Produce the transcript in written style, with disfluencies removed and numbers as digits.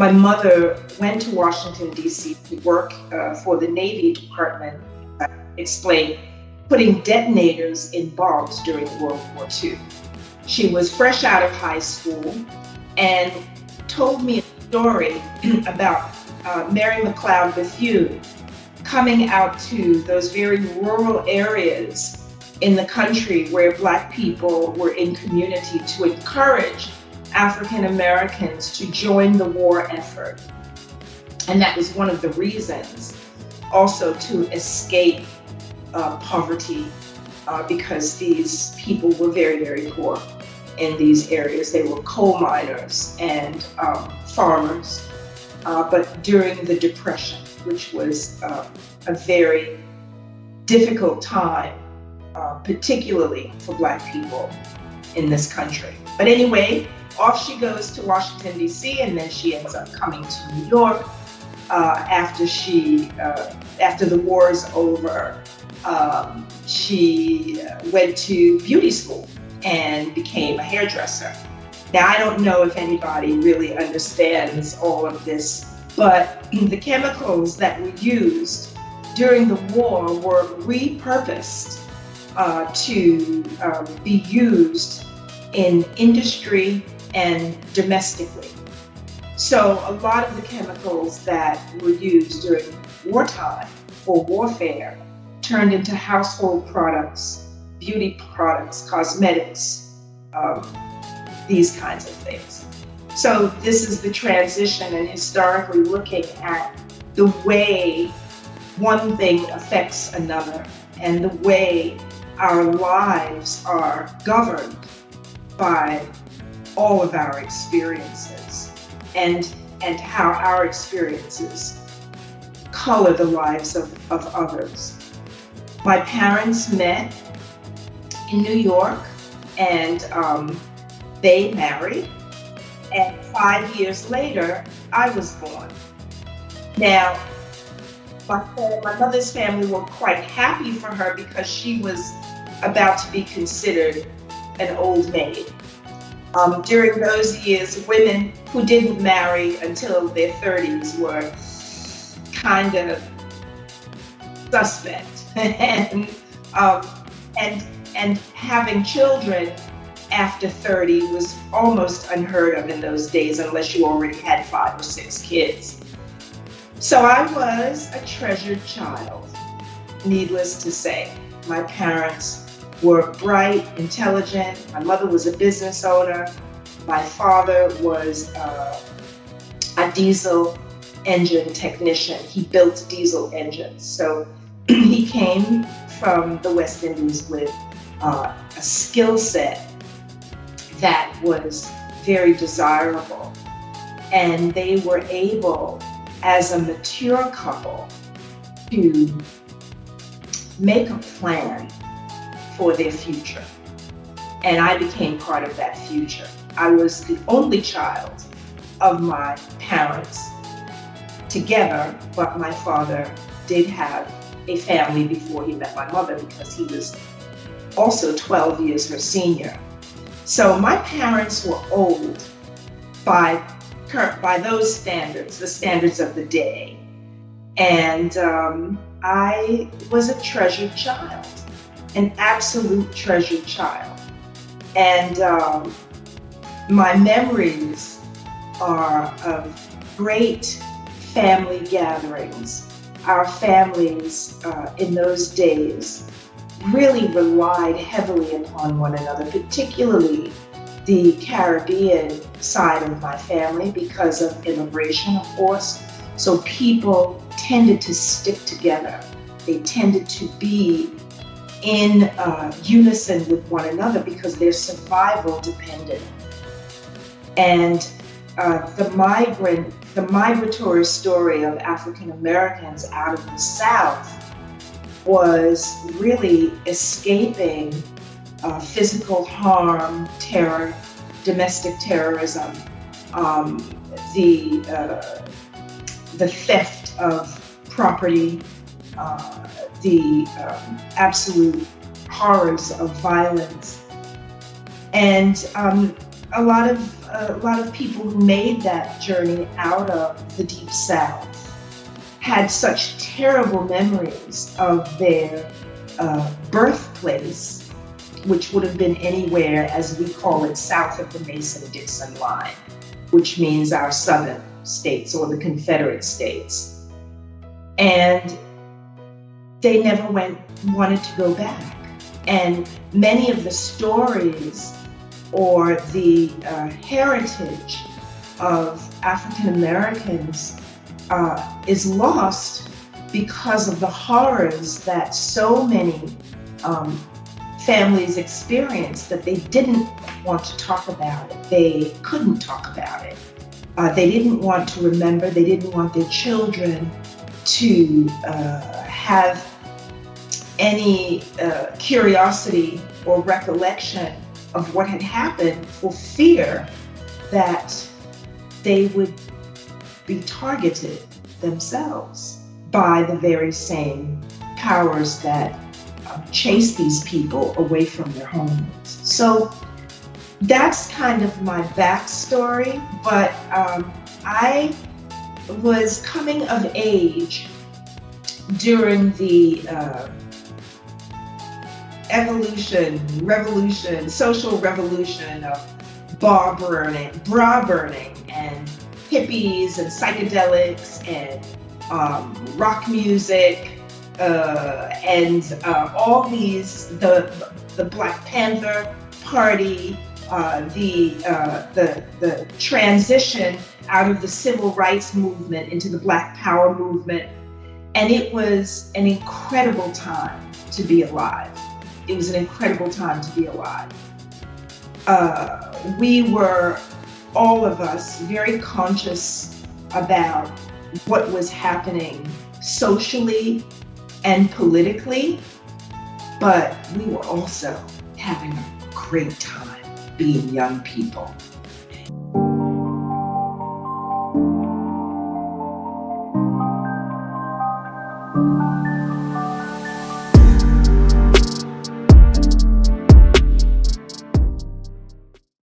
My mother went to Washington, D.C. to work for the Navy Department, explained, putting detonators in bombs during World War II. She was fresh out of high school and told me a story about Mary McLeod Bethune coming out to those very rural areas in the country where Black people were in community to encourage African Americans to join the war effort. And that was one of the reasons also to escape poverty, because these people were very, very poor in these areas. They were coal miners and farmers, but during the Depression, which was a very difficult time, particularly for Black people in this country. But anyway, off she goes to Washington, D.C., and then she ends up coming to New York after the war is over. She went to beauty school and became a hairdresser. Now, I don't know if anybody really understands all of this, but the chemicals that were used during the war were repurposed to be used in industry and domestically. So a lot of the chemicals that were used during wartime for warfare turned into household products, beauty products, cosmetics, these kinds of things. So this is the transition, and historically looking at the way one thing affects another and the way our lives are governed by all of our experiences and how our experiences color the lives of others. My parents met in New York, and they married, and 5 years later, I was born. Now, my mother's family were quite happy for her because she was about to be considered an old maid. During those years, women who didn't marry until their 30s were kind of suspect, and having children after 30 was almost unheard of in those days, unless you already had 5 or 6 kids. So I was a treasured child, needless to say. My parents were bright, intelligent. My mother was a business owner. My father was a diesel engine technician. He built diesel engines. So he came from the West Indies with a skill set that was very desirable. And they were able, as a mature couple, to make a plan for their future. And I became part of that future. I was the only child of my parents together, but my father did have a family before he met my mother, because he was also 12 years her senior. So my parents were old by those standards, the standards of the day. And I was a treasured child, an absolute treasured child. And my memories are of great family gatherings. Our families in those days really relied heavily upon one another, particularly the Caribbean side of my family, because of immigration, of course. So people tended to stick together. They tended to be in unison with one another because their survival depended. And the migratory story of African Americans out of the South was really escaping physical harm, terror, domestic terrorism, the theft of property, the absolute horrors of violence. And a lot of people who made that journey out of the Deep South had such terrible memories of their birthplace, which would have been anywhere, as we call it, south of the Mason-Dixon line, which means our southern states or the Confederate States. And they never wanted to go back. And many of the stories or the heritage of African Americans is lost because of the horrors that so many families experienced, that they didn't want to talk about it. They couldn't talk about it. They didn't want to remember. They didn't want their children to have any curiosity or recollection of what had happened, for fear that they would be targeted themselves by the very same powers that chase these people away from their homelands. So that's kind of my backstory, but I was coming of age during the social revolution of bra burning, and hippies and psychedelics and rock music and all these, the Black Panther Party, the transition out of the civil rights movement into the Black Power movement. And it was an incredible time to be alive. It was an incredible time to be alive. We were, all of us, very conscious about what was happening socially and politically, but we were also having a great time being young people.